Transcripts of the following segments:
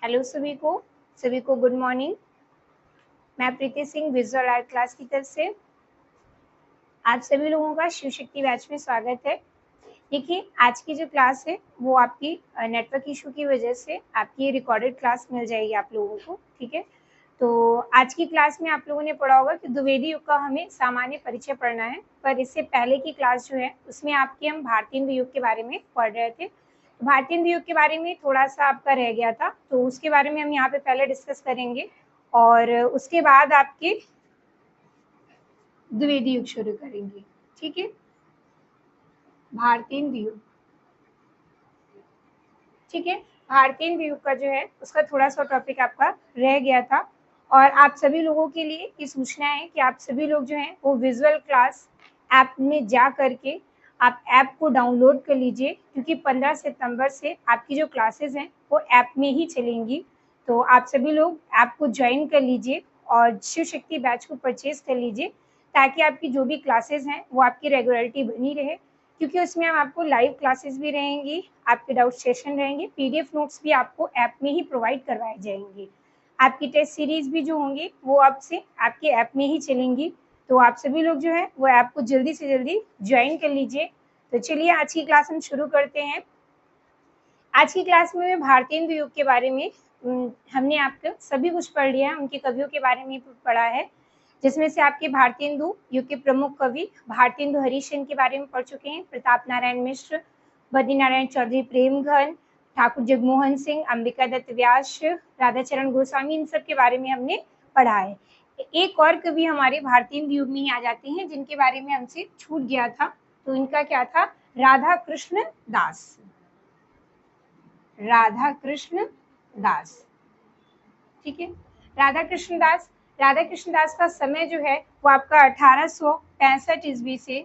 Hello सभी को good morning. मैं प्रीति सिंह विजुअल आर्ट क्लास की तरफ से आप सभी लोगों का शिव शक्ति बैच में स्वागत है। देखिए, आज की जो क्लास है वो आपकी नेटवर्क इशू की वजह से आपकी रिकॉर्डेड क्लास मिल जाएगी आप लोगों को, ठीक है। तो आज की क्लास में आप लोगों ने पढ़ा होगा कि द्विवेदी युग का हमें सामान्य परिचय पढ़ना है, पर इससे पहले की क्लास जो है उसमें आपके हम भारतीय युग के बारे में पढ़ रहे थे। भारतीय युग के बारे में थोड़ा सा आपका रह गया था, तो उसके बारे में हम यहाँ पे पहले डिस्कस करेंगे और उसके बाद आपके द्विवेदी युग शुरू करेंगे, ठीक है। भारतीय युग, ठीक है। भारतीय युग का जो है उसका थोड़ा सा टॉपिक आपका रह गया था और आप सभी लोगों के लिए ये सूचना है कि आप सभी लोग जो हैं वो विजुअल क्लास ऐप में जा करके आप ऐप को डाउनलोड कर लीजिए, क्योंकि 15 सितंबर से आपकी जो क्लासेस हैं वो ऐप में ही चलेंगी। तो आप सभी लोग ऐप को ज्वाइन कर लीजिए और शिव शक्ति बैच को परचेज कर लीजिए, ताकि आपकी जो भी क्लासेस हैं वो आपकी रेगुलरिटी बनी रहे, क्योंकि उसमें हम आपको लाइव क्लासेस भी रहेंगी, आपके डाउट सेशन रहेंगे, पीडीएफ नोट्स भी आपको ऐप में ही प्रोवाइड करवाए जाएंगे। आपकी टेस्ट सीरीज भी जो होंगी वो आपसे आपके ऐप में ही चलेंगी। तो आप सभी लोग जो है वो ऐप को जल्दी से जल्दी ज्वाइन कर लीजिए। तो चलिए आज की क्लास हम शुरू करते हैं। आज की क्लास में मैं भारतीय युग के बारे में हमने आपको सभी कुछ पढ़ लिया है, उनके कवियों के बारे में पढ़ा है, जिसमें से आपके भारतीय युग के प्रमुख कवि भारतीय हरिश्चंद्र के बारे में पढ़ चुके हैं, प्रताप नारायण मिश्र, बद्रीनारायण चौधरी प्रेमघन, ठाकुर जगमोहन सिंह, अंबिका दत्त व्यास, राधाचरण गोस्वामी, इन सब के बारे में हमने पढ़ा है। एक और कवि हमारे भारतीय युग में ही आ जाते हैं जिनके बारे में हमसे छूट गया था, तो इनका क्या था? राधा कृष्ण दास। राधा कृष्ण दास, ठीक है। राधा कृष्ण दास का समय जो है वो आपका 1865 ईस्वी से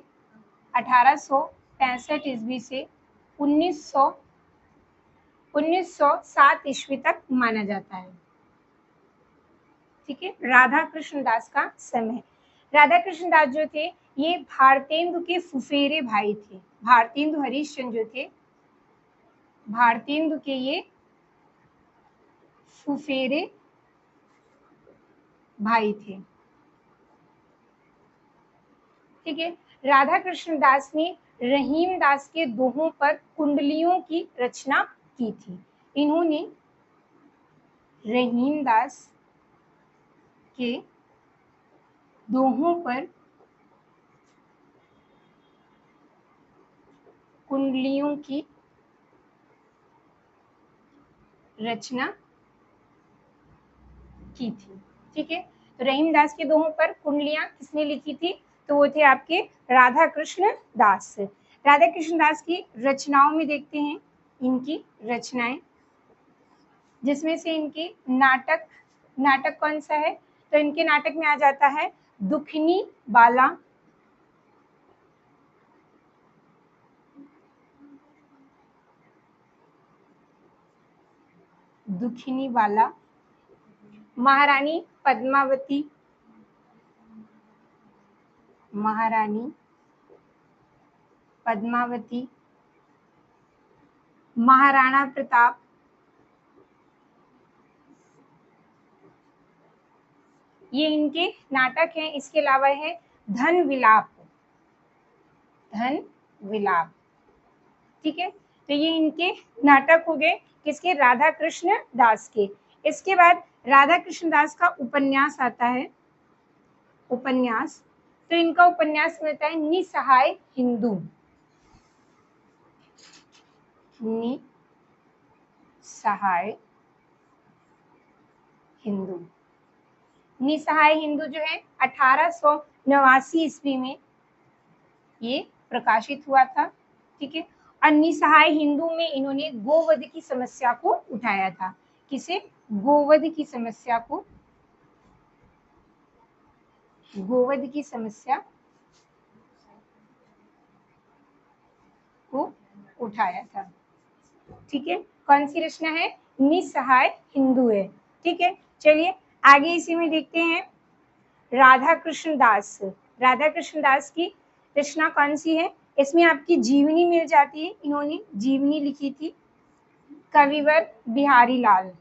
1907 ईस्वी तक माना जाता है, ठीक है। राधा कृष्ण दास का समय, राधा कृष्ण दास जो थे ये भारतेंदु के फुफेरे भाई थे। भारतेंदु हरिश्चंद्र जो थे भारतेंदु के ये फुफेरे भाई थे, ठीक है। राधा कृष्ण दास ने रहीम दास के दोहों पर कुंडलियों की रचना की थी। इन्होंने रहीम दास के दोहों पर कुंडलियों की रचना की थी, ठीक है। तो रहीम दास के दोहों पर कुंडलियां किसने लिखी थी? तो वो थे आपके राधा कृष्ण दास। राधा कृष्ण दास की रचनाओं में देखते हैं इनकी रचनाएं, जिसमें से इनकी नाटक कौन सा है? तो इनके नाटक में आ जाता है दुखनी बाला, दुखनी बाला, महारानी पद्मावती, महारानी पद्मावती, महाराणा प्रताप, ये इनके नाटक हैं। इसके अलावा है धन विलाप, धन विलाप, ठीक है। तो ये इनके नाटक हो गए किसके? राधा कृष्ण दास के। इसके बाद राधा कृष्ण दास का उपन्यास आता है, उपन्यास। तो इनका उपन्यास मिलता है निसहाय हिंदू, निसहाय हिंदू। निसहाय हिंदू जो है 1889 ईस्वी में ये प्रकाशित हुआ था, ठीक है। और निसहाय हिंदू में इन्होंने गोवध की समस्या को उठाया था। किसे? गोवध की समस्या को, गोवध की समस्या को उठाया था, ठीक है। कौन सी रचना है? निसहाय हिंदू है, ठीक है। चलिए आगे इसी में देखते हैं राधा कृष्ण दास। राधा कृष्ण दास की रचना कौन सी है? इसमें आपकी जीवनी मिल जाती है, इन्होंने जीवनी लिखी थी। कविवर बिहारी लाल,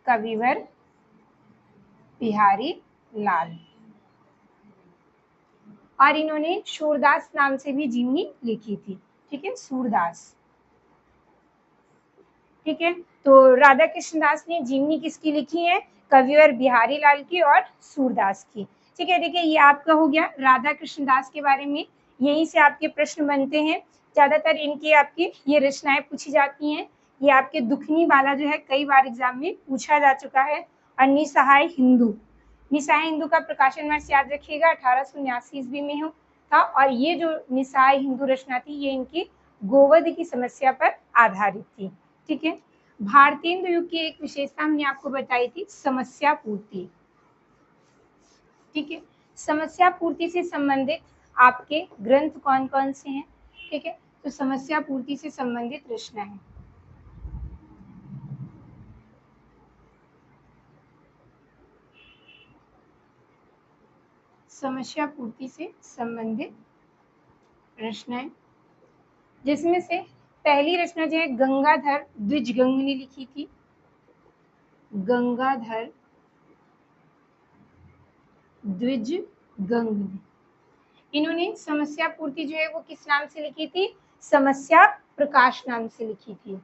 कविवर बिहारी लाल। और इन्होंने सूरदास नाम से भी जीवनी लिखी थी। ठीक है, सूरदास। ठीक है, तो राधा कृष्ण दास ने जीवनी किसकी लिखी है? कविवर बिहारी लाल की और सूरदास की। ठीक है, देखिए ये आपका हो गया राधा कृष्ण दास के बारे में। यहीं से आपके प्रश्न बनते हैं, ज्यादातर इनकी आपकी ये रचनाएं पूछी जाती हैं। ये आपके दुखनी वाला जो है कई बार एग्जाम में पूछा जा चुका है। और निसहाय हिंदू, निसहाय हिंदू का प्रकाशन वर्ष याद रखिएगा 1879 ईस्वी में हो था। और ये जो निसहाय हिंदू रचना थी ये इनकी गोवध की समस्या पर आधारित थी। ठीक है, भारतेंदु युग की एक विशेषता हमने आपको बताई थी, समस्या पूर्ति। ठीक है, समस्या पूर्ति से संबंधित आपके ग्रंथ कौन कौन से हैं? ठीक है, तो समस्या पूर्ति से संबंधित रचना है समस्या पूर्ति से संबंधित रचनाएं, जिसमें से पहली रचना जो है गंगाधर द्विजगंग ने लिखी थी। गंगाधर द्विजगंग ने, इन्होंने समस्या पूर्ति जो है वो किस नाम से लिखी थी? समस्या प्रकाश नाम से लिखी थी।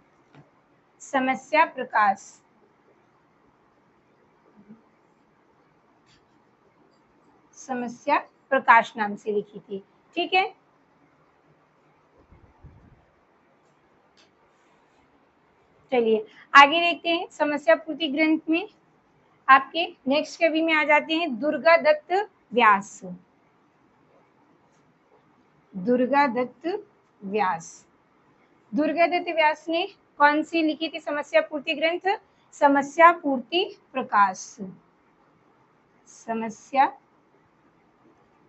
समस्या प्रकाश, समस्या प्रकाश नाम से लिखी थी। ठीक है, चलिए आगे देखते हैं। समस्या पूर्ति ग्रंथ में आपके नेक्स्ट कवि में आ जाते हैं दुर्गा दत्त व्यास। दुर्गा दत्त व्यास, दुर्गा दत्त व्यास ने कौन सी लिखी थी समस्या पूर्ति ग्रंथ? समस्या पूर्ति प्रकाश। समस्या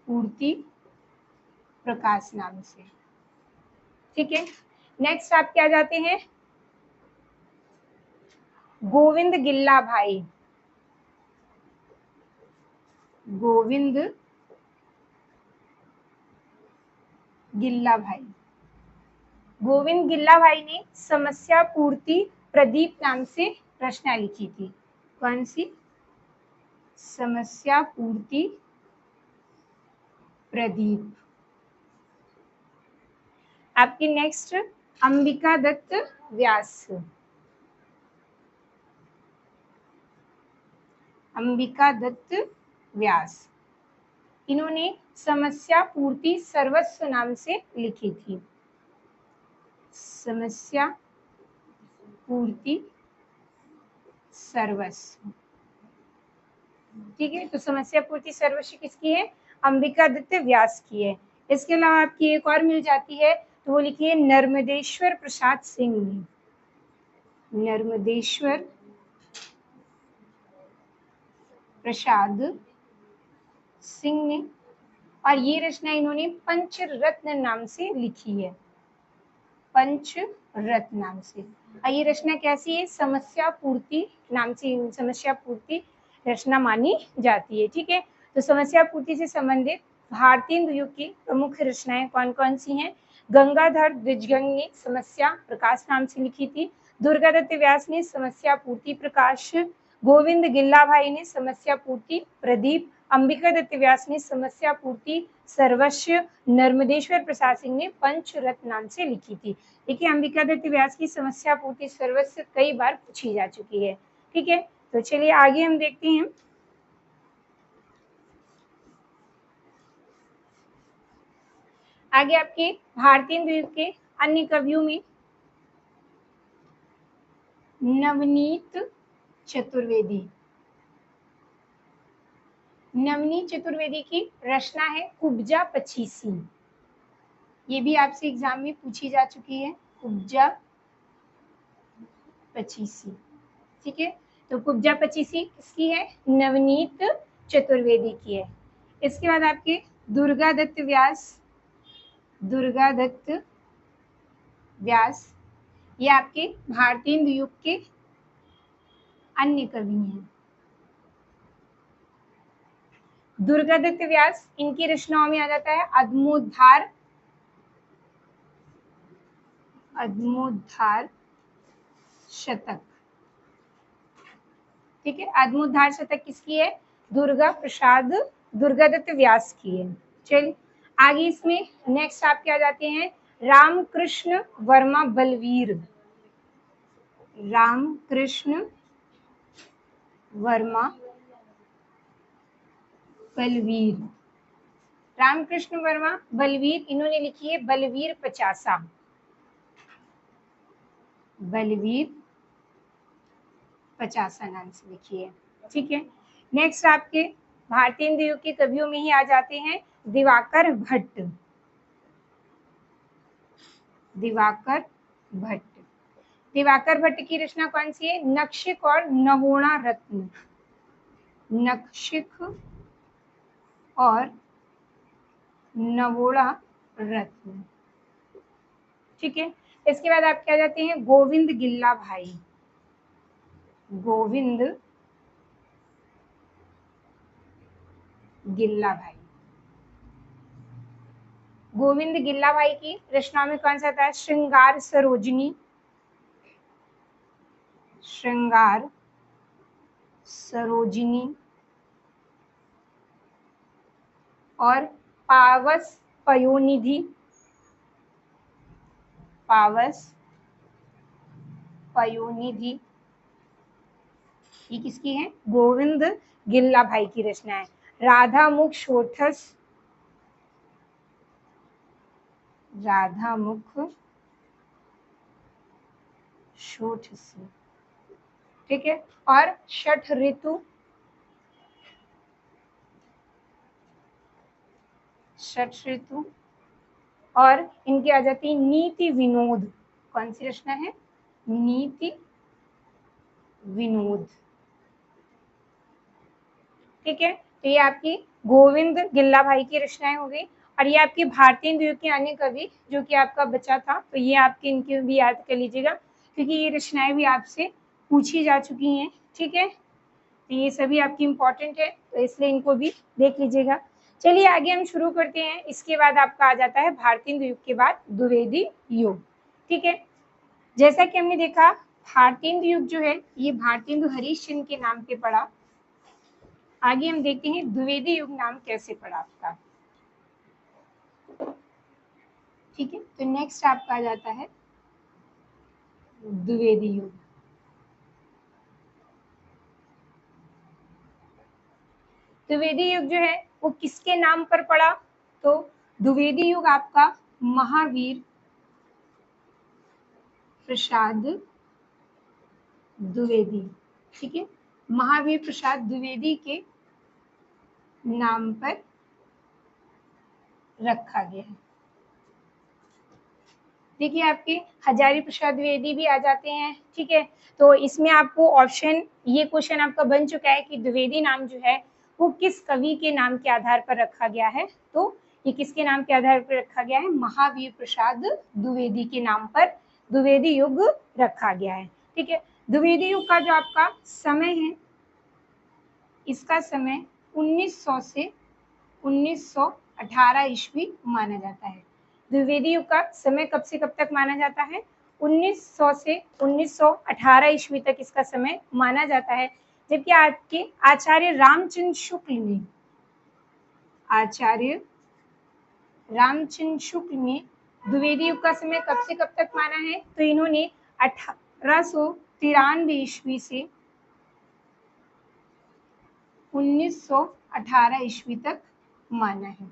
पूर्ति प्रकाश नाम से। ठीक है, नेक्स्ट आप क्या जाते हैं? गोविंद गिल्ला भाई। गोविंद गिल्ला भाई, गोविंद गिल्ला भाई ने समस्या पूर्ति प्रदीप नाम से रचना लिखी थी। कौन सी? समस्या पूर्ति प्रदीप। आपकी नेक्स्ट अंबिका दत्त व्यास। अंबिका दत्त व्यास, इन्होंने समस्या पूर्ति सर्वस्व नाम से लिखी थी। समस्या पूर्ति सर्वस्व। ठीक है, तो समस्या पूर्ति सर्वस्व किसकी है? अंबिका दत्त व्यास की है। इसके अलावा आपकी एक और मिल जाती है, तो वो लिखी है नर्मदेश्वर प्रसाद सिंह ने। नर्मदेश्वर प्रसाद सिंह ने, और ये रचना इन्होंने पंचरत्न नाम से लिखी है। पंचरत्न नाम से। और ये रचना कैसी है? समस्या पूर्ति नाम से समस्या पूर्ति रचना मानी जाती है। ठीक है, तो समस्या पूर्ति से संबंधित भारतीय युग की प्रमुख रचनाएं कौन कौन सी हैं? गंगाधर द्विजगंग ने समस्या प्रकाश नाम से लिखी थी। दुर्गा दत्त व्यास ने समस्या पूर्ति प्रकाश, गोविंद गिल्ला भाई ने समस्या पूर्ति प्रदीप, अंबिका दत्त व्यास ने समस्या पूर्ति सर्वस्व, नर्मदेश्वर प्रसाद सिंह ने पंचरत्न नाम से लिखी थी। देखिए अंबिका दत्त व्यास की समस्या पूर्ति सर्वस्व कई बार पूछी जा चुकी है। ठीक है, तो चलिए आगे हम देखते हैं। आगे आपके भारतीय द्वीप के अन्य कवियों में नवनीत चतुर्वेदी। नवनीत चतुर्वेदी की रचना है कुब्जा पचीसी। ये भी आपसे एग्जाम में पूछी जा चुकी है, कुब्जा पचीसी। ठीक है, तो कुब्जा पचीसी किसकी है? नवनीत चतुर्वेदी की है। इसके बाद आपके दुर्गा दत्त व्यास। दुर्गा दत्त व्यास ये आपके भारतीय युग के अन्य कवि हैं। दुर्गा दत्त व्यास, इनकी रचनाओं में आ जाता है अद्मोद्धार, अद्मोद्धार शतक। ठीक है। आत्मोद्धार शतक किसकी है? दुर्गादत्त व्यास की है। चलिए आगे इसमें नेक्स्ट आप क्या जाते हैं, रामकृष्ण वर्मा बलवीर। रामकृष्ण वर्मा बलवीर, रामकृष्ण वर्मा बलवीर, इन्होंने लिखी है बलवीर पचासा, बलवीर पचासा नाम से लिखी है। ठीक है। नेक्स्ट आपके भारतीय हिंदू युग के कवियों में ही आ जाते हैं दिवाकर भट्ट। दिवाकर भट्ट, दिवाकर भट्ट की रचना कौन सी है? नक्षिक और नवोणा रत्न। नक्षिक और नवोड़ा रत्न। ठीक है। इसके बाद आप क्या जाते हैं, गोविंद गिल्ला भाई। गोविंद गिल्ला भाई, गोविंद गिल्ला भाई की रचना में कौन सा था? श्रृंगार सरोजिनी, श्रृंगार सरोजिनी और पावस पयोनिधि। पावस पयोनिधि ये किसकी है? गोविंद गिल्ला भाई की रचना है। राधामुख शोठस, राधामुख शोठस, ठीक है। और षठ ऋतु, षठ ऋतु और इनकी आ जाती है नीति विनोद। कौन सी रचना है? नीति विनोद। ठीक है। तो ये आपकी गोविंद गिल्ला भाई की रचनाएं हो गई। और ये आपकी भारतीय हिंदू युग के अन्य कवि जो कि आपका बचा था, तो ये आपके इनके भी याद कर लीजिएगा क्योंकि ये रचनाएं भी आपसे पूछी जा चुकी हैं। ठीक है। तो ये सभी आपकी इम्पोर्टेंट है, तो इसलिए इनको भी देख लीजिएगा। चलिए आगे हम शुरू करते हैं। इसके बाद आपका आ जाता है भारतीय हिंदू युग के बाद द्विवेदी युग। ठीक है। जैसा कि हमने देखा भारतीय हिंदू युग जो है ये भारतीय हिंदू हरिश्चंद्र के नाम पे पड़ा। आगे हम देखते हैं द्विवेदी युग नाम कैसे पड़ा आपका। ठीक है। तो नेक्स्ट आपका आ जाता है द्विवेदी युग। द्विवेदी युग जो है वो किसके नाम पर पड़ा? तो द्विवेदी युग आपका महावीर प्रसाद द्विवेदी, ठीक है, महावीर प्रसाद द्विवेदी के नाम पर रखा गया है। देखिए आपके हजारी प्रसाद द्विवेदी भी आ जाते हैं। ठीक है। तो इसमें आपको ऑप्शन, ये क्वेश्चन आपका बन चुका है कि द्विवेदी नाम जो है वो किस कवि के नाम के आधार पर रखा गया है? तो ये किसके नाम के आधार पर रखा गया है? महावीर प्रसाद द्विवेदी के नाम पर द्विवेदी युग रखा गया है। ठीक है। द्विवेदी युग का जो आपका समय है, इसका समय 1900 से 1918 ईस्वी माना जाता है। द्विवेदी युग का समय कब से कब तक माना जाता है? 1900 से 1918 ईस्वी तक इसका समय माना जाता है। जबकि आपके आचार्य रामचंद्र शुक्ल ने, आचार्य रामचंद्र शुक्ल ने द्विवेदी युग का समय कब से कब तक माना है? तो इन्होंने 1893 ईस्वी से 1918 ईस्वी तक माना है।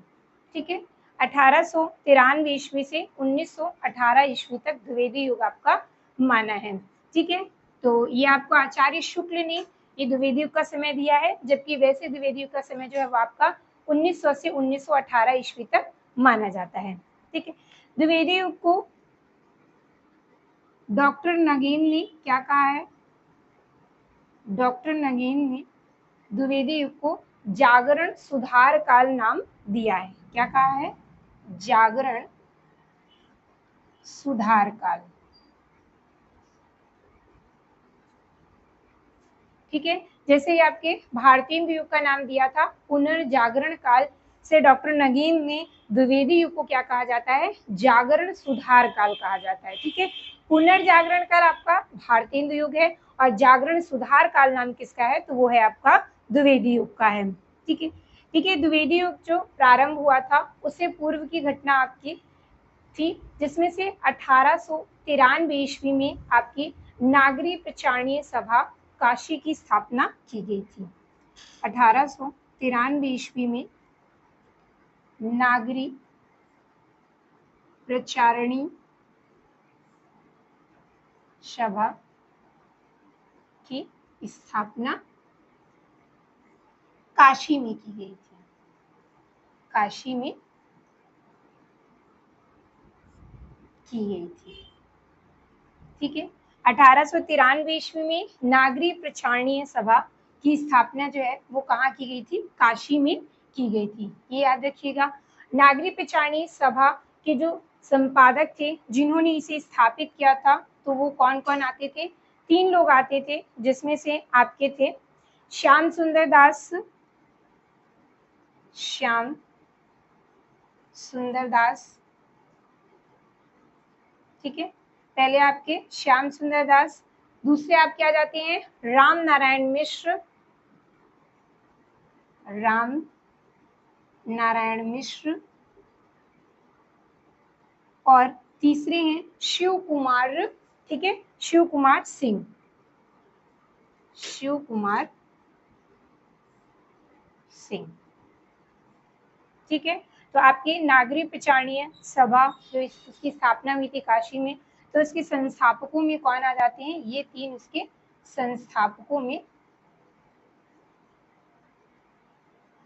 ठीक है। 1893 ईस्वी से 1918 ईस्वी तक द्विवेदी युग आपका माना है। ठीक है। तो ये आपको आचार्य शुक्ल ने ये द्विवेदी युग का समय दिया है, जबकि वैसे द्विवेदी युग का समय जो है वो आपका 1900 से 1918 ईस्वी तक माना जाता है। ठीक है। द्विवेदी युग को डॉक्टर नगेन ने क्या कहा है? डॉक्टर नगेन ने द्विवेदी युग को जागरण सुधार काल नाम दिया है। क्या कहा है? जागरण सुधार काल। ठीक है। जैसे ही आपके भारतीय हिंदू युग का नाम दिया था पुनर्जागरण काल, से डॉक्टर नगीन ने द्विवेदी युग को क्या कहा जाता है? जागरण सुधार काल कहा जाता है। ठीक है। पुनर्जागरण काल आपका भारतीय हिंदू युग है और जागरण सुधार काल नाम किसका है, तो वो है आपका द्विवेदी युग का है। ठीक है, ठीक है। द्विवेदी युग जो प्रारंभ हुआ था उससे पूर्व की घटना आपकी थी, जिसमें से 1893 ईस्वी में आपकी नागरी प्रचारणीय सभा काशी की स्थापना की गई थी। 1893 ईस्वी में नागरी प्रचारणी सभा की स्थापना काशी में की गई थी। काशी में की गई थी। ठीक है, 1893 ईस्वी में नागरी प्रचारणीय सभा की स्थापना जो है वो कहाँ की गई थी, काशी में की गई थी। ये याद रखिएगा। नागरी प्रचारणीय सभा के जो संपादक थे जिन्होंने इसे स्थापित किया था, तो वो कौन कौन आते थे, 3 लोग आते थे, जिसमें से आपके थे श्याम सुंदर दास, श्याम सुंदर दास। ठीक है, पहले आपके श्याम सुंदर दास, दूसरे आपके आ जाते हैं राम नारायण मिश्र, राम नारायण मिश्र, और तीसरे हैं शिव कुमार। ठीक है, शिव कुमार सिंह, शिव कुमार सिंह। ठीक है, तो आपकी नागरी प्रचारणीय सभा जो इसकी स्थापना हुई थी काशी में, तो इसके संस्थापकों में कौन आ जाते हैं, ये 3 इसके संस्थापकों में।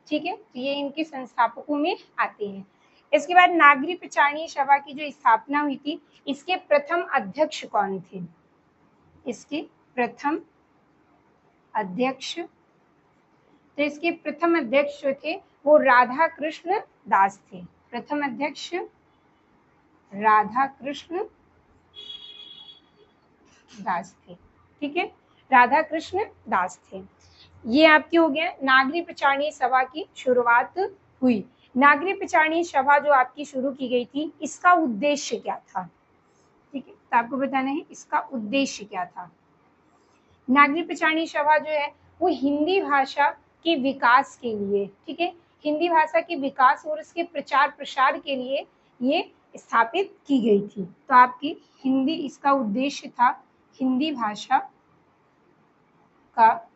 ठीक है, तो ये इनके संस्थापकों में आते हैं। इसके बाद नागरी प्रचारणीय सभा की जो स्थापना हुई थी, इसके प्रथम अध्यक्ष कौन थे, इसके प्रथम अध्यक्ष, तो इसके प्रथम अध्यक्ष जो थे वो राधा कृष्ण दास थे। प्रथम अध्यक्ष राधा कृष्ण दास थे। ठीक है, राधा कृष्ण दास थे। ये आपके हो गया नागरी प्रचारणीय सभा की शुरुआत हुई। नागरी प्रचारणीय सभा जो आपकी शुरू की गई थी, इसका उद्देश्य क्या था। ठीक है, तो आपको बताना है इसका उद्देश्य क्या था। नागरी प्रचारणीय सभा जो है वो हिंदी भाषा के विकास के लिए, ठीक है, हिंदी भाषा के विकास और उसके प्रचार प्रसार के लिए ये स्थापित की गई थी। तो आपकी हिंदी, इसका उद्देश्य था हिंदी भाषा का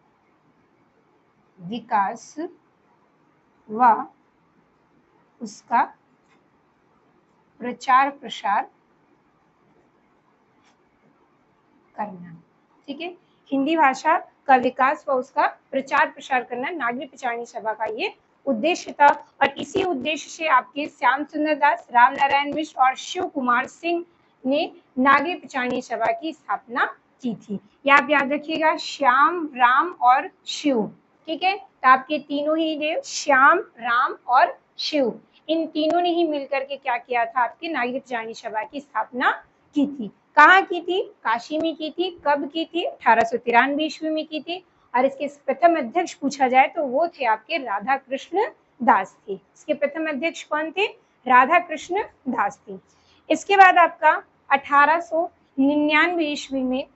विकास व उसका प्रचार प्रसार करना। ठीक है, हिंदी भाषा का विकास व उसका प्रचार प्रसार करना नागरी प्रचारणीय सभा का ये उद्देश्य था। और इसी उद्देश्य से आपके श्याम सुंदर दास, राम नारायण मिश्र और शिव कुमार सिंह ने नागरी प्रचारणीय सभा की स्थापना की थी। ये आप याद रखिएगा, श्याम, राम और शिव। ठीक है, तो आपके तीनों ही देव श्याम, राम और शिव, इन तीनों ने ही मिलकर के क्या किया था, आपकी नागरी प्रचारणीय सभा की स्थापना की थी। कहाँ की थी, काशी में की थी। कब की थी, 1893 ईस्वी में की थी। और इसके प्रथम अध्यक्ष पूछा जाए तो वो थे आपके राधा कृष्ण दास थे। इसके प्रथम अध्यक्ष कौन थे, राधा कृष्ण दास थे। इसके बाद आपका 1899 ईस्वी में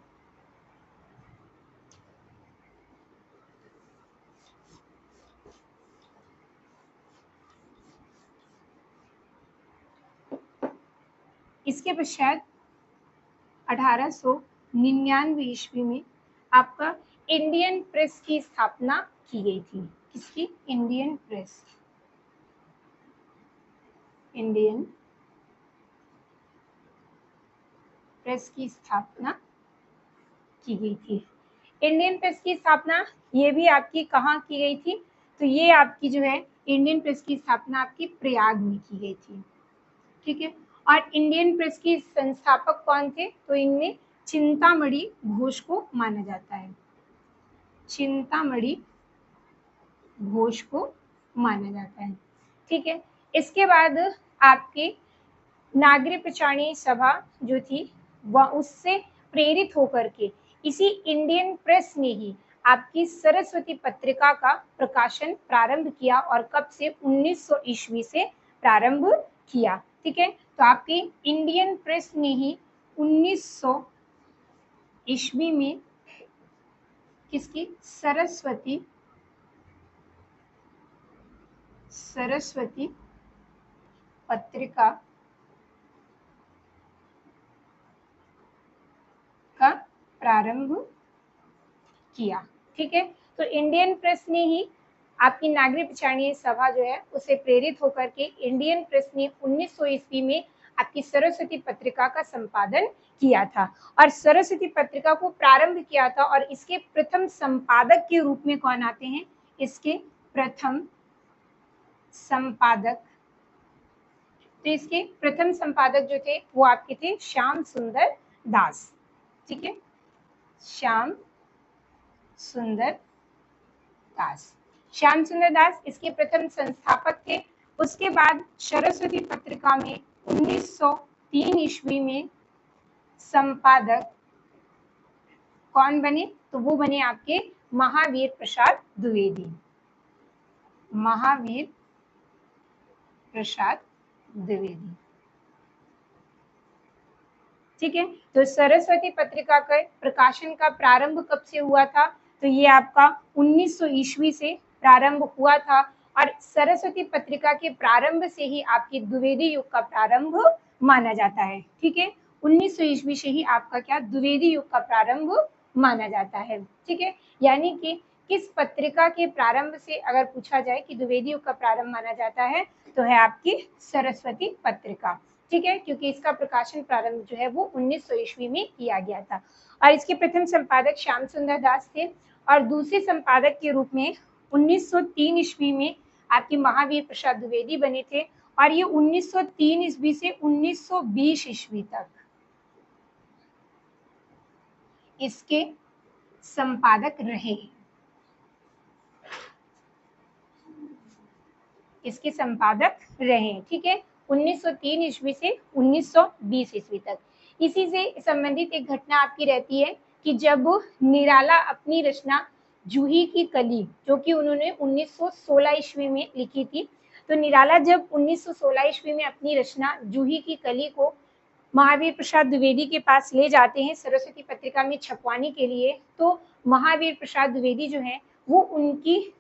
इसके पश्चात 1899 ईस्वी में आपका इंडियन प्रेस की स्थापना की गई थी। किसकी, इंडियन प्रेस, इंडियन प्रेस की स्थापना की गई थी। इंडियन प्रेस की स्थापना ये भी आपकी कहाँ की गई थी, तो ये आपकी जो है इंडियन प्रेस की स्थापना आपकी प्रयाग में की गई थी। ठीक है, और इंडियन प्रेस की संस्थापक कौन थे, तो इनमें चिंतामणि घोष को माना जाता है। चिंतामणि घोष को माना जाता है। ठीक है, इसके बाद आपके नागरी प्रचारणीय सभा जो थी वह उससे प्रेरित होकर के इसी इंडियन प्रेस ने ही आपकी सरस्वती पत्रिका का प्रकाशन प्रारंभ किया। और कब से, 1900 ईस्वी से प्रारंभ किया। ठीक है, तो आपकी इंडियन प्रेस ने ही 1900 ईस्वी में इसकी सरस्वती पत्रिका का प्रारंभ किया। ठीक है, तो इंडियन प्रेस ने ही आपकी नागरिक पछाड़ीय सभा जो है उसे प्रेरित होकर के इंडियन प्रेस ने 1900 ईस्वी में आपकी सरस्वती पत्रिका का संपादन किया था और सरस्वती पत्रिका को प्रारंभ किया था। और इसके प्रथम संपादक के रूप में कौन आते हैं? इसके प्रथम संपादक, तो इसके प्रथम संपादक जो थे वो आपके थे श्याम सुंदर दास। ठीक है, श्याम सुंदर दास, श्याम सुंदर दास इसके प्रथम संस्थापक थे। उसके बाद सरस्वती पत्रिका में 1903 ईस्वी में संपादक कौन बने? तो वो बने आपके महावीर प्रसाद द्विवेदी। महावीर प्रसाद द्विवेदी। ठीक है, तो सरस्वती पत्रिका के प्रकाशन का प्रारंभ कब से हुआ था? तो ये आपका 1900 ईस्वी से प्रारंभ हुआ था और सरस्वती पत्रिका के प्रारंभ से ही आपके द्विवेदी युग का प्रारंभ माना जाता है। ठीक है, 1900 ईस्वी से ही आपका क्या द्विवेदी युग का प्रारंभ माना जाता है। ठीक है, यानी कि किस पत्रिका के प्रारंभ से अगर पूछा जाए कि द्विवेदी युग का प्रारंभ माना जाता है तो है आपकी सरस्वती पत्रिका। ठीक है, क्योंकि इसका प्रकाशन प्रारंभ जो है वो 1900 ईस्वी में किया गया था और इसके प्रथम संपादक श्याम सुंदर दास थे और दूसरे संपादक के रूप में 1903 ईस्वी में आपके महावीर प्रसाद द्विवेदी बने थे और ये 1903 ईस्वी से 1920 ईस्वी तक इसके संपादक रहे। इसके संपादक रहे। ठीक है, 1903 ईस्वी से 1920 ईस्वी तक। इसी से संबंधित एक घटना आपकी रहती है कि जब निराला अपनी रचना जूही की कली जो कि उन्होंने 1916 ईस्वी में लिखी थी, तो निराला जब 1916 ईस्वी में अपनी रचना जूही की कली को महावीर प्रसाद द्विवेदी के पास ले जाते हैं सरस्वती पत्रिका में छपवाने के लिए, तो महावीर प्रसाद द्विवेदी जो है वो उनकी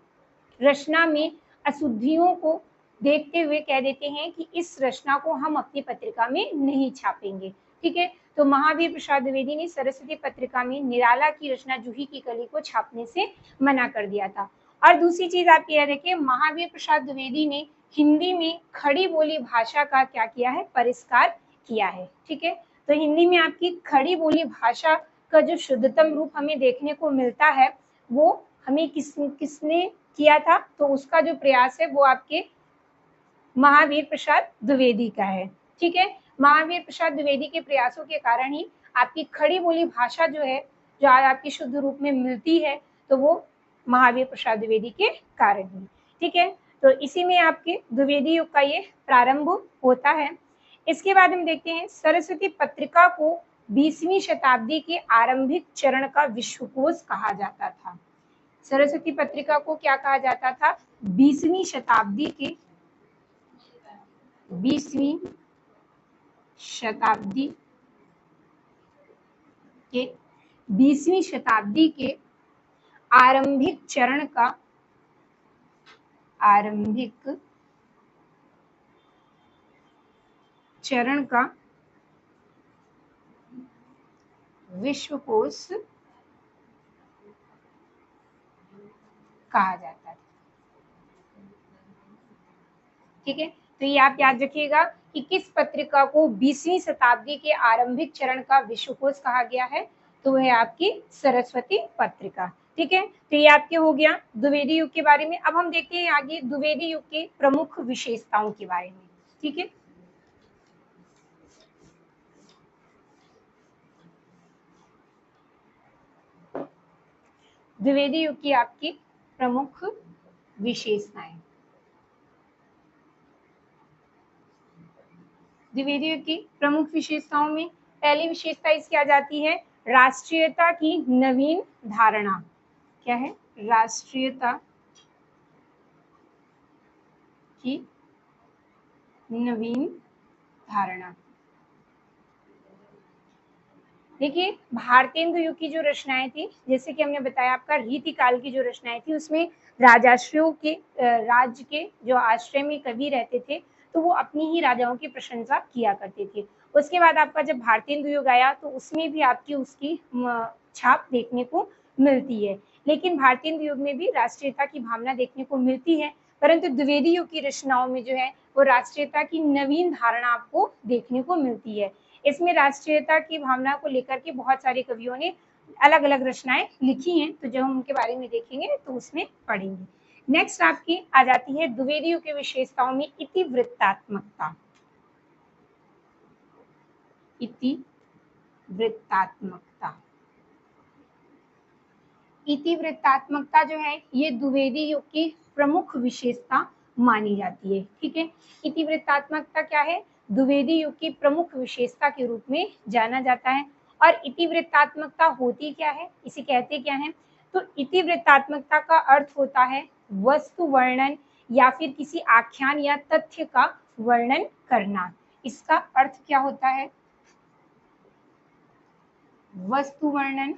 रचना में अशुद्धियों को देखते हुए कह देते हैं कि इस रचना को हम अपनी पत्रिका में नहीं छापेंगे। ठीक है, तो महावीर प्रसाद द्विवेदी ने सरस्वती पत्रिका में निराला की रचना जूही की कली को छापने से मना कर दिया था। और दूसरी चीज आप याद रखिए, महावीर प्रसाद द्विवेदी ने हिंदी में खड़ी बोली भाषा का क्या किया है? परिष्कार किया है। ठीक है, तो हिंदी में आपकी खड़ी बोली भाषा का जो शुद्धतम रूप हमें देखने को मिलता है वो हमें किसने किया था? तो उसका जो प्रयास है वो आपके महावीर प्रसाद द्विवेदी का है। ठीक है, महावीर प्रसाद द्विवेदी के प्रयासों के कारण ही आपकी खड़ी बोली भाषा जो है जो आज आपकी शुद्ध रूप में मिलती है तो वो महावीर प्रसाद द्विवेदी के कारण ही। ठीक है, तो इसी में आपके द्विवेदी युग का ये प्रारंभ होता है। इसके बाद हम देखते हैं सरस्वती पत्रिका को 20वीं शताब्दी के आरंभिक चरण का विश्वकोश कहा जाता था। सरस्वती पत्रिका को क्या कहा जाता था? 20वीं शताब्दी के 20वीं शताब्दी के 20वीं शताब्दी के आरंभिक चरण का विश्वकोश कहा जाता है। ठीक है, तो ये आप याद रखिएगा कि किस पत्रिका को 20वीं शताब्दी के आरंभिक चरण का विश्वकोश कहा गया है, तो वह आपकी सरस्वती पत्रिका। ठीक है, तो ये आपके हो गया द्विवेदी युग के बारे में। अब हम देखते हैं आगे द्विवेदी युग के प्रमुख विशेषताओं के बारे में। ठीक है, द्विवेदी युग की आपकी प्रमुख विशेषताएं। द्विवेदी युग की प्रमुख विशेषताओं में पहली विशेषता इसकी आ जाती है राष्ट्रीयता की नवीन धारणा। क्या है? राष्ट्रीयता की नवीन धारणा। देखिए, भारतेंदु युग की जो रचनाएं थी, जैसे कि हमने बताया आपका रीतिकाल की जो रचनाएं थी, उसमें राजाश्रयों के राज्य के जो आश्रय में कवि रहते थे, तो वो अपनी ही राजाओं की प्रशंसा किया करते थे। उसके बाद आपका जब भारतेंदु युग आया तो उसमें भी आपकी उसकी छाप देखने को मिलती है। लेकिन भारतेंदु युग में भी राष्ट्रीयता की भावना देखने को मिलती है, परंतु द्विवेदी युग की रचनाओं में जो है वो राष्ट्रीयता की नवीन धारणा आपको देखने को मिलती है। इसमें राष्ट्रीयता की भावना को लेकर के बहुत सारे कवियों ने अलग अलग रचनाएं लिखी हैं, तो जब हम उनके बारे में देखेंगे तो उसमें पढ़ेंगे। नेक्स्ट आपकी आ जाती है द्विवेदी युग की विशेषताओं में इतिवृत्तात्मकता। इतिवृत्तात्मकता इतिवृत्तात्मकता जो है ये द्विवेदी युग की प्रमुख विशेषता मानी जाती है। ठीक है, इतिवृत्तात्मकता क्या है? द्विवेदी युग की प्रमुख विशेषता के रूप में जाना जाता है। और इतिवृत्तात्मकता होती क्या है, इसे कहते क्या है? तो इतिवृत्तात्मकता का अर्थ होता है वस्तु वर्णन या फिर किसी आख्यान या तथ्य का वर्णन करना। इसका अर्थ क्या होता है? वस्तु वर्णन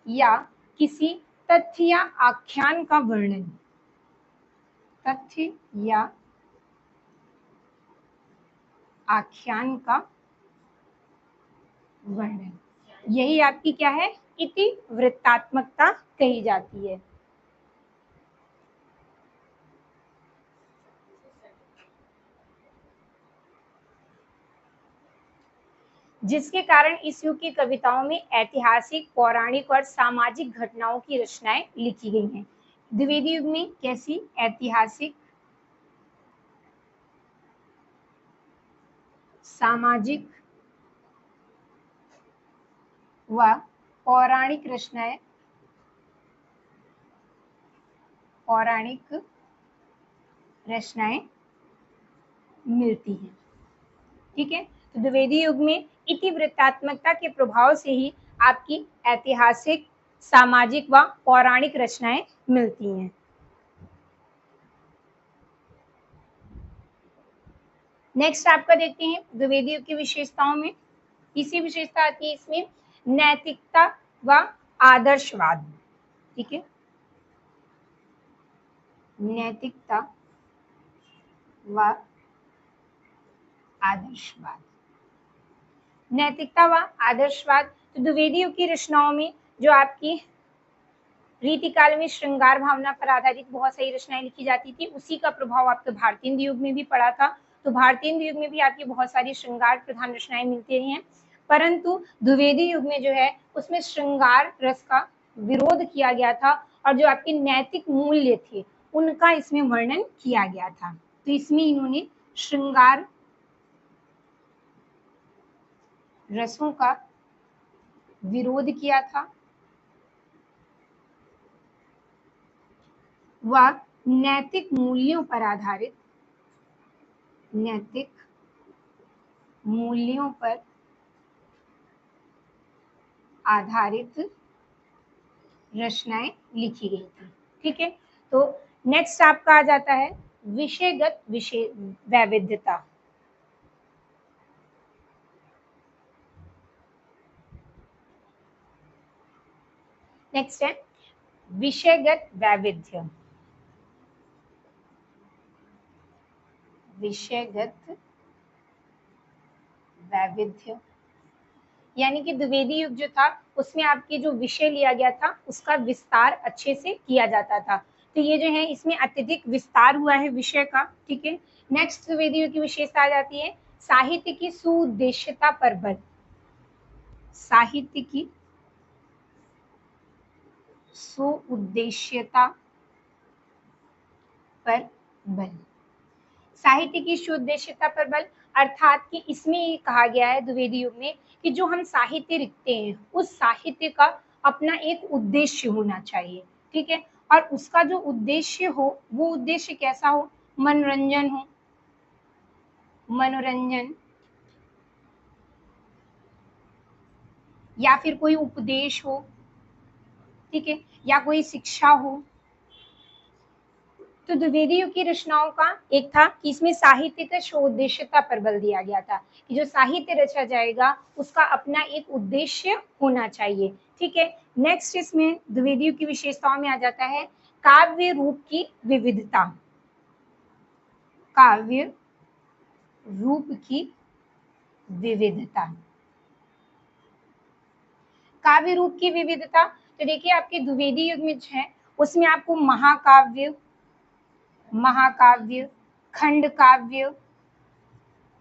या किसी तथ्य या आख्यान का वर्णन। तथ्य या आख्यान का वर्णन, यही आपकी क्या है? इतिवृत्तात्मकता कही जाती है। जिसके कारण इस युग की कविताओं में ऐतिहासिक, पौराणिक और सामाजिक घटनाओं की रचनाएं लिखी गई हैं। द्विवेदी युग में कैसी? ऐतिहासिक, सामाजिक व पौराणिक रचनाएं, मिलती हैं। ठीक है, तो द्विवेदी युग में इतिवृत्तात्मकता के प्रभाव से ही आपकी ऐतिहासिक, सामाजिक व पौराणिक रचनाएं मिलती हैं। नेक्स्ट आपका देखते हैं द्विवेदी युग की विशेषताओं में। तीसरी विशेषता आती है इसमें नैतिकता व आदर्शवाद। ठीक है, नैतिकता व आदर्शवाद। नैतिकता व आदर्शवाद, तो द्विवेदी युग की रचनाओं में जो आपकी रीतिकाल में श्रृंगार भावना पर आधारित बहुत सारी रचनाएं लिखी जाती थी, उसी का प्रभाव आपको भारतेंदु युग में भी पड़ा था। तो भारतेंदु युग में भी आपकी बहुत सारी श्रृंगार प्रधान रचनाएं मिलती रही हैं, परंतु द्विवेदी युग में जो है उसमें श्रृंगार रस का विरोध किया गया था और जो आपके नैतिक मूल्य थे उनका इसमें वर्णन किया गया था। तो इसमें इन्होंने श्रृंगार रसों का विरोध किया था व नैतिक मूल्यों पर आधारित, नैतिक मूल्यों पर आधारित रचनाएं लिखी गई थी। ठीक है, तो नेक्स्ट आपका आ जाता है विषयगत वैविध्यता। नेक्स्ट है विषयगत वैविध्य। विषयगत वैविध्य यानी कि द्विवेदी युग जो था उसमें आपके जो विषय लिया गया था उसका विस्तार अच्छे से किया जाता था। तो ये जो है इसमें अत्यधिक विस्तार हुआ है विषय का। ठीक है, नेक्स्ट द्विवेदी युग की विशेषता आ जाती है साहित्य की सुउद्देश्यता पर बल। साहित्य की सुउद्देश्यता पर बल। साहित्य की सुउद्देश्यता पर बल अर्थात कि इसमें ये कहा गया है द्विवेदी युग में कि जो हम साहित्य लिखते हैं उस साहित्य का अपना एक उद्देश्य होना चाहिए। ठीक है, और उसका जो उद्देश्य हो वो उद्देश्य कैसा हो? मनोरंजन हो, मनोरंजन, या फिर कोई उपदेश हो। ठीक है, या कोई शिक्षा हो, तो द्विवेदी युग की रचनाओं का एक था कि इसमें साहित्यिक शोधोद्देश्यता पर बल दिया गया था कि जो साहित्य रचा जाएगा उसका अपना एक उद्देश्य होना चाहिए। ठीक है, नेक्स्ट इसमें द्विवेदी युग की विशेषताओं में आ जाता है काव्य रूप की विविधता। काव्य रूप की विविधता, काव्य रूप की विविधता, तो देखिए आपके द्विवेदी युग में है उसमें आपको महाकाव्य, महाकाव्य, खंड काव्य,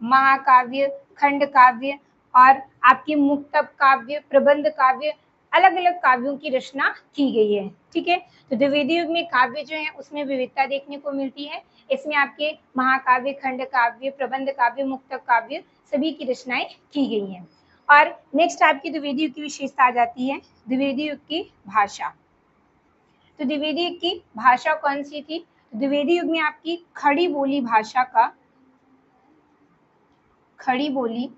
महाकाव्य, खंड काव्य और आपके मुक्तक काव्य, प्रबंध काव्य, अलग अलग काव्यों की रचना की गई है। ठीक है, तो द्विवेदी युग में काव्य जो है उसमें विविधता देखने को मिलती है। इसमें आपके महाकाव्य, खंड काव्य, प्रबंध काव्य, मुक्तक काव्य सभी की रचनाएं की गई हैं। और नेक्स्ट आपकी द्विवेदी युग की विशेषता आ जाती है द्विवेदी युग की भाषा। तो द्विवेदी युग की भाषा कौन सी थी? द्विवेदी युग में आपकी खड़ी बोली भाषा का, खड़ी बोली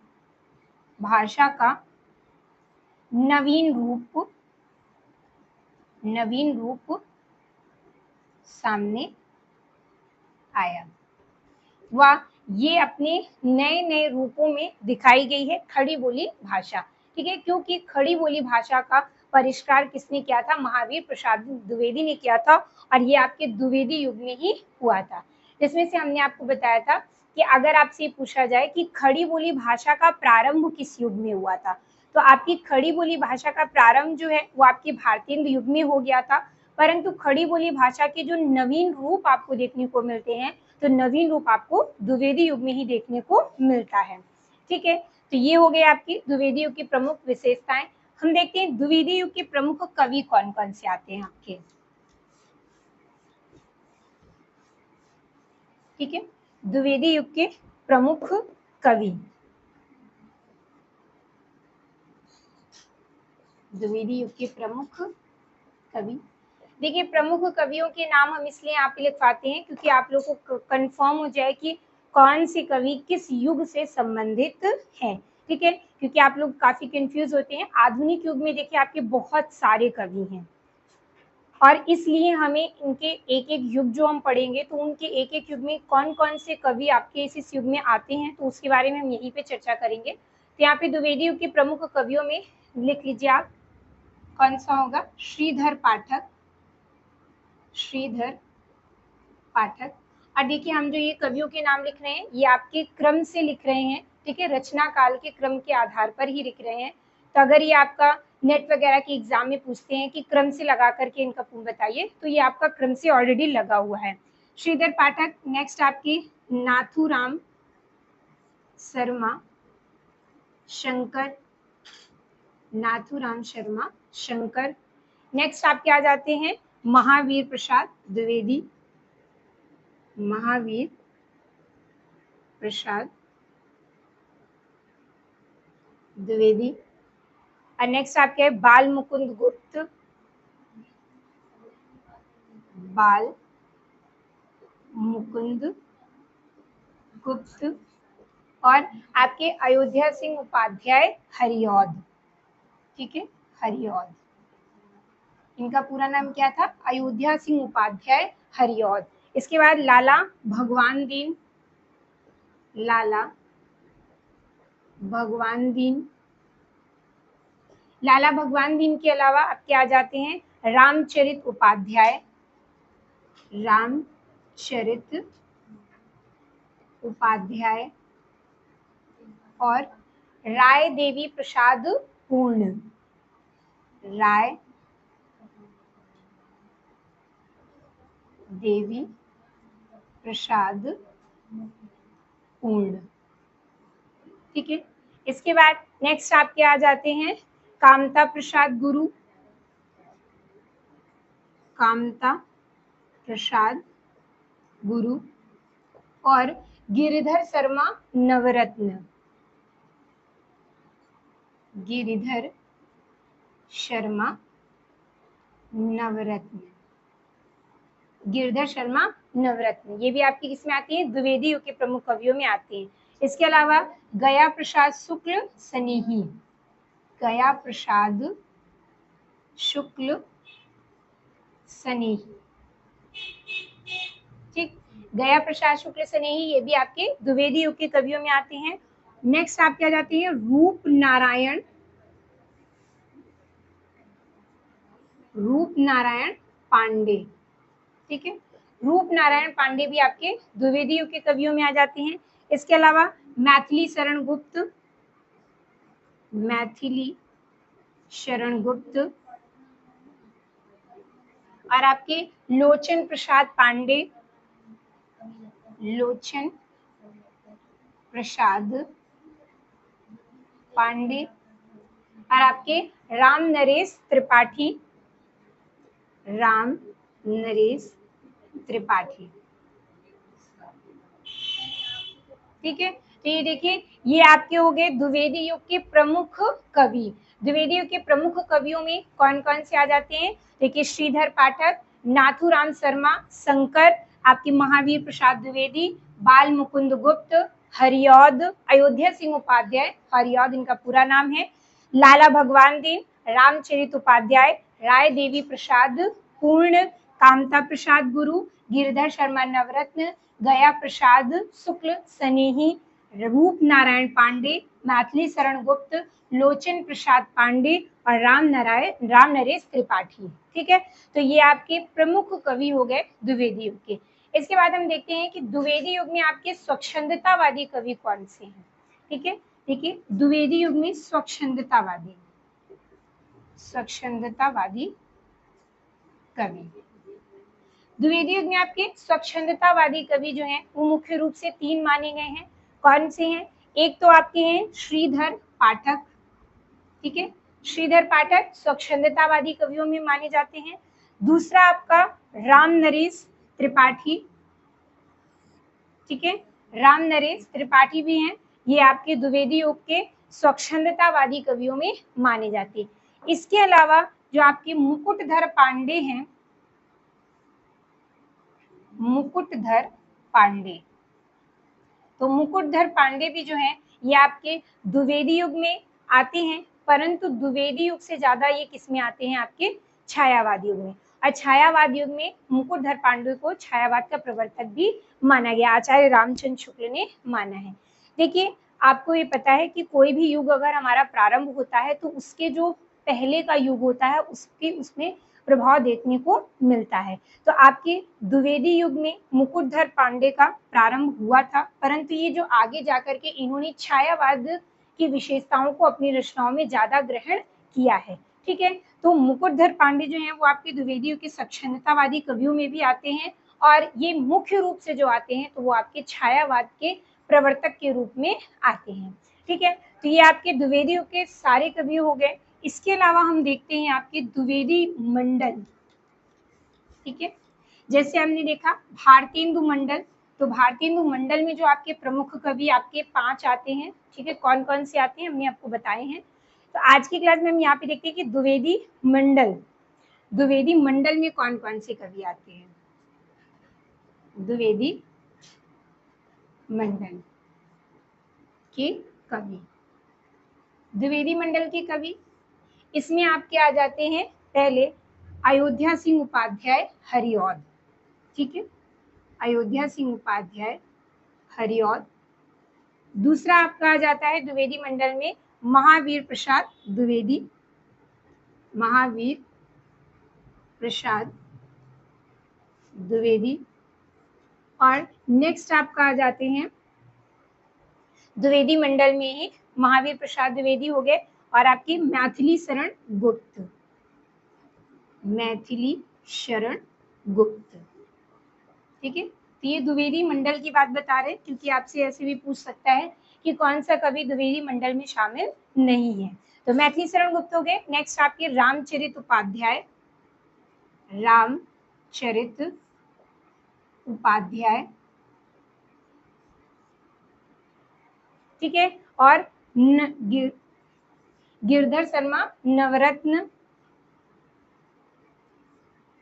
भाषा का नवीन रूप सामने आया। वह ये अपने नए नए रूपों में दिखाई गई है खड़ी बोली भाषा। ठीक है, क्योंकि खड़ी बोली भाषा का परिष्कार किसने किया था? महावीर प्रसाद द्विवेदी ने किया था और ये आपके द्विवेदी युग में ही हुआ था। जिसमें से हमने आपको बताया था कि अगर आपसे पूछा जाए कि खड़ी बोली भाषा का प्रारंभ किस युग में हुआ था, तो आपकी खड़ी बोली भाषा का प्रारंभ जो है वो आपके भारतीय युग में हो गया था। परंतु खड़ी बोली भाषा के जो नवीन रूप आपको देखने को मिलते हैं, तो नवीन रूप आपको द्विवेदी युग में ही देखने को मिलता है। ठीक है, तो ये हो गए आपकी द्विवेदी युग की प्रमुख विशेषताएं। हम देखते हैं द्विवेदी युग के प्रमुख कवि कौन कौन से आते हैं आपके। ठीक है, द्विवेदी युग के प्रमुख कवि, द्विवेदी युग के प्रमुख कवि। देखिए प्रमुख कवियों के नाम हम इसलिए यहाँ पे लिखवाते हैं क्योंकि आप लोगों को कंफर्म हो जाए कि कौन से कवि किस युग से संबंधित हैं। ठीक है, क्योंकि आप लोग काफी कंफ्यूज होते हैं। आधुनिक युग में देखिए आपके बहुत सारे कवि हैं और इसलिए हमें इनके एक एक युग जो हम पढ़ेंगे तो उनके एक एक युग में कौन कौन से कवि आपके इस युग में आते हैं तो उसके बारे में हम यहीं पे चर्चा करेंगे। तो यहाँ पे द्विवेदी युग के प्रमुख कवियों में लिख लीजिए आप, कौन सा होगा? श्रीधर पाठक, श्रीधर पाठक। और देखिए हम जो ये कवियों के नाम लिख रहे हैं ये आपके क्रम से लिख रहे हैं। ठीक है, रचना काल के क्रम के आधार पर ही लिख रहे हैं। तो अगर ये आपका नेट वगैरह के एग्जाम में पूछते हैं कि क्रम से लगा करके इनका बताइए, तो ये आपका क्रम से ऑलरेडी लगा हुआ है। श्रीधर पाठक। नेक्स्ट आपकी नाथूराम शर्मा शंकर, नाथूराम शर्मा शंकर। नेक्स्ट आपके आ जाते हैं महावीर प्रसाद द्विवेदी, महावीर प्रसाद द्विवेदी। और नेक्स्ट आपके है बाल मुकुंद गुप्त, बाल मुकुंद गुप्त। और आपके अयोध्या सिंह उपाध्याय हरिऔध। ठीक है, हरिऔध, इनका पूरा नाम क्या था? अयोध्या सिंह उपाध्याय हरिऔध। इसके बाद लाला भगवान दीन, लाला भगवान दीन। लाला भगवान दीन के अलावा आपके आ जाते हैं रामचरित उपाध्याय, रामचरित उपाध्याय। और राय देवी प्रसाद पूर्ण, राय देवी प्रसाद पूर्ण। ठीक है, इसके बाद नेक्स्ट आपके आ जाते हैं कामता प्रसाद गुरु, कामता प्रसाद गुरु। और गिरिधर शर्मा नवरत्न, गिरिधर शर्मा नवरत्न, गिरिधर शर्मा नवरत्न। ये भी आपकी किसमें आती है? द्विवेदी युग के प्रमुख कवियों में आती है। इसके अलावा गया प्रसाद शुक्ल स्नेही, गया प्रसाद शुक्ल स्नेही। गया प्रसाद शुक्ल स्नेही, ये भी आपके द्विवेदी युग के कवियों में आते हैं। नेक्स्ट आपके आ जाते हैं रूप नारायण पांडे। ठीक है, रूप नारायण पांडे भी आपके द्विवेदी युग के कवियों में आ जाते हैं। इसके अलावा मैथिली शरण गुप्त और आपके लोचन प्रसाद पांडे और आपके राम नरेश त्रिपाठी। ठीक है, तो ये देखिए, ये आपके हो गए द्विवेदी युग के प्रमुख कवि। द्विवेदी युग के प्रमुख कवियों में कौन कौन से आ जाते हैं? देखिए, श्रीधर पाठक, नाथूराम शर्मा, शंकर, आपके महावीर प्रसाद द्विवेदी, बाल मुकुंद गुप्त, हरिऔध, अयोध्या सिंह उपाध्याय, हरिऔध इनका पूरा नाम है, लाला भगवान दीन, रामचरित उपाध्याय, राय देवी प्रसाद पूर्ण, कामता प्रसाद गुरु, गिरधर शर्मा नवरत्न, गया प्रसाद शुक्ल स्नेही, रूप नारायण पांडे, मैथिली शरण गुप्त, लोचन प्रसाद पांडे और राम नरेश त्रिपाठी। ठीक है, तो ये आपके प्रमुख कवि हो गए द्विवेदी युग के। इसके बाद हम देखते हैं कि द्विवेदी युग में आपके स्वच्छंदतावादी कवि कौन से हैं। ठीक है, देखिए, द्विवेदी युग में स्वच्छंदतावादी कवि, द्विवेदी युग में आपके स्वच्छंदतावादी कवि जो हैं वो मुख्य रूप से 3 माने गए हैं। कौन से हैं? एक तो आपके हैं श्रीधर पाठक। ठीक है, श्रीधर पाठक स्वच्छंदतावादी कवियों में माने जाते हैं। दूसरा आपका राम नरेश त्रिपाठी। ठीक है, राम नरेश त्रिपाठी भी हैं, ये आपके द्विवेदी युग के स्वच्छंदतावादी कवियों में माने जाते हैं। इसके अलावा जो आपके मुकुटधर पांडे, तो मुकुटधर पांडे भी जो है ये आपके द्विवेदी युग में आते हैं, परंतु द्विवेदी युग से ज्यादा ये किसमें आते हैं? आपके छायावाद युग में। और छायावाद युग में मुकुटधर पांडे को छायावाद का प्रवर्तक भी माना गया, आचार्य रामचंद्र शुक्ल ने माना है। देखिए, आपको ये पता है कि कोई भी युग अगर हमारा प्रारंभ होता है तो उसके जो पहले का युग होता है उसमें प्रभाव देखने को मिलता है। तो आपके द्विवेदी युग में मुकुटधर पांडे का प्रारंभ हुआ था, परंतु ये जो आगे जाकर के इन्होंने छायावाद की विशेषताओं को अपनी रचनाओं में ज्यादा ग्रहण किया है। ठीक है, तो मुकुटधर पांडे जो हैं वो आपके द्विवेदी युग के स्वच्छंदतावादी कवियों में भी आते हैं और ये मुख्य रूप से जो आते हैं तो वो आपके छायावाद के प्रवर्तक के रूप में आते हैं। ठीक है, तो ये आपके द्विवेदी युग के सारे कवि हो गए। इसके अलावा हम देखते हैं आपके द्विवेदी मंडल। ठीक है, जैसे हमने देखा भारतेंदु मंडल, तो भारतेंदु मंडल में जो आपके प्रमुख कवि आपके 5 आते हैं। ठीक है, कौन कौन से आते हैं हमने आपको बताए हैं। तो आज की क्लास में हम यहाँ पे देखते हैं कि द्विवेदी मंडल में कौन कौन से कवि आते हैं। द्विवेदी मंडल के कवि, इसमें आपके आ जाते हैं पहले अयोध्या सिंह उपाध्याय हरिऔध। ठीक है, अयोध्या सिंह उपाध्याय हरिऔध। दूसरा आपका आ जाता है द्विवेदी मंडल में महावीर प्रसाद द्विवेदी। और नेक्स्ट आपका आ जाते हैं द्विवेदी मंडल में ही महावीर प्रसाद द्विवेदी हो गए और आपकी मैथिली शरण गुप्त। ठीक है, तो ये द्विवेदी मंडल की बात बता रहे हैं, क्योंकि आपसे ऐसे भी पूछ सकता है कि कौन सा कवि द्विवेदी मंडल में शामिल नहीं है। तो मैथिली शरण गुप्त हो गए। नेक्स्ट आपके रामचरित उपाध्याय। ठीक है, और गिरधर शर्मा नवरत्न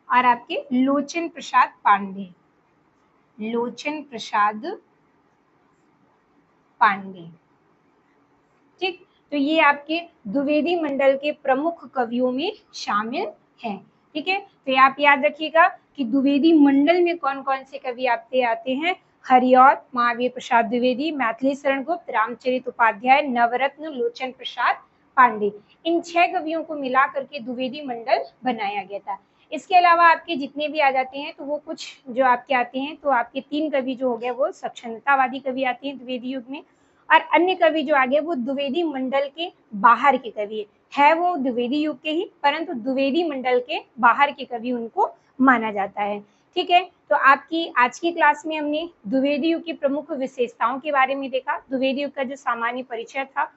और आपके लोचन प्रसाद पांडे। ठीक, तो ये आपके द्विवेदी मंडल के प्रमुख कवियों में शामिल हैं। ठीक है, तो ये आप याद रखिएगा कि द्विवेदी मंडल में कौन कौन से कवि आपके आते हैं। हरिऔध महावीर प्रसाद द्विवेदी, मैथिली शरण गुप्त, रामचरित उपाध्याय, नवरत्न लोचन प्रसाद पांडे। इन 6 कवियों को मिला करके द्विवेदी मंडल बनाया गया था। इसके अलावा आपके जितने भी आ जाते हैं तो वो कुछ जो आपके आते हैं, तो आपके 3 कवि जो हो गए वो स्वच्छंदतावादी कवि आते हैं द्विवेदी युग में, और अन्य कवि जो आगे वो द्विवेदी मंडल के बाहर के कवि है वो द्विवेदी युग के ही, परंतु द्विवेदी मंडल के बाहर के कवि उनको माना जाता है। ठीक है, तो आपकी आज की क्लास में हमने द्विवेदी युग की प्रमुख विशेषताओं के बारे में देखा, द्विवेदी युग का जो सामान्य परिचय था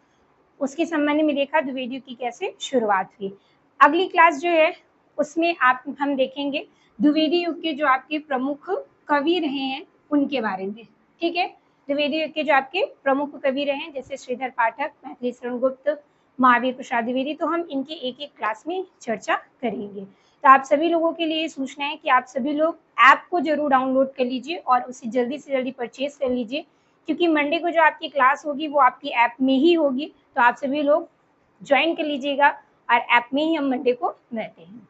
उसके संबंध में देखा, द्विवेदी युग की कैसे शुरुआत हुई। अगली क्लास जो है उसमें हम देखेंगे द्विवेदी युग के जो आपके प्रमुख कवि रहे हैं उनके बारे में। ठीक है, द्विवेदी युग के जो आपके प्रमुख कवि रहे हैं जैसे श्रीधर पाठक, मैथिली शरण गुप्त, महावीर प्रसाद द्विवेदी, तो हम इनकी एक एक क्लास में चर्चा करेंगे। तो आप सभी लोगों के लिए सूचना है कि आप सभी लोग ऐप को जरूर डाउनलोड कर लीजिए और उसे जल्दी से जल्दी परचेज कर लीजिए, क्योंकि मंडे को जो आपकी क्लास होगी वो आपकी ऐप में ही होगी। तो आप सभी लोग ज्वाइन कर लीजिएगा और ऐप में ही हम मंडे को मिलते हैं।